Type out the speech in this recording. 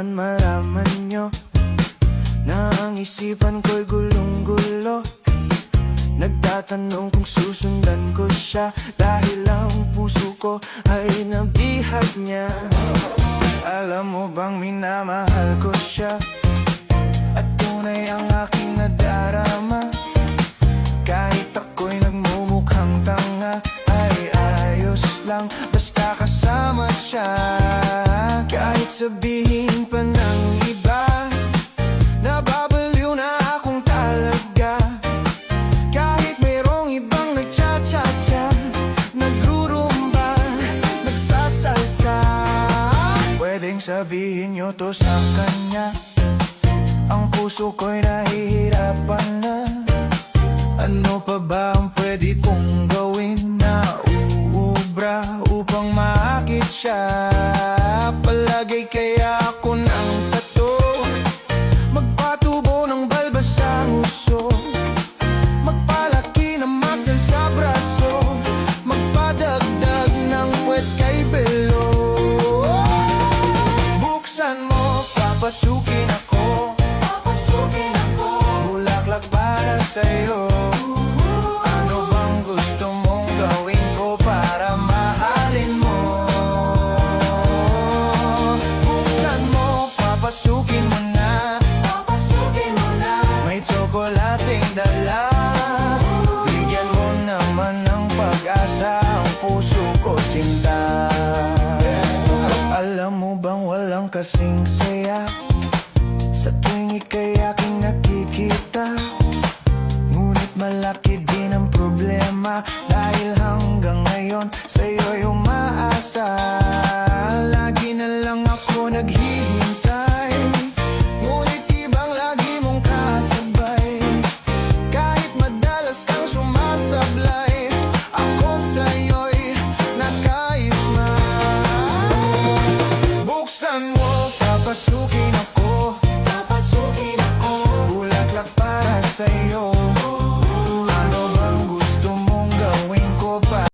naman malaman nyo na ang isipan ko'y gulong-gulo. Nagtatanong kung susundan ko siya, dahil ang puso ko ay nabihag niya. Alam mo bang minamahal ko siya, at tunay ang aking nadarama. Kahit ako'y nagmumukhang tanga, ay ayos lang basta kasama siya. Kahit sabihin pa ng iba, nababaliw na akong talaga. Kahit mayroong ibang nagcha-cha-cha, nagrurumba, nagsasalsa. Pwedeng sabihin nyo to sa kanya, ang puso ko'y nahihirapan na. Ano pa ba ang pwede kong gawin na uubra upang maakit siya? Palagay kaya ako ng tato, magpatubo ng balbas sa nguso, magpalaki ng muscle sa braso, magpadagdag ng puwet kay belo. Buksan mo, papasukin ako, bulaklak para sa'yo. Ano bang gusto mong gawin ko para mahalin mo? Buksan mo, papasukin mo na, may tsokolating dala. Bigyan mo naman ng pag-asa ang puso ko, sinta. Alam mo bang walang kasing saya sa tuwing ika'y aking nakikita? Ngunit malaki din ang problema, dahil hanggang ngayon sa'yo'y umaasa. Lagi na lang ako naghihintay, ngunit ibang lagi mong kasabay. Kahit madalas kang sumasablay, ako sa'yo'y nakaisma. Buksan mo,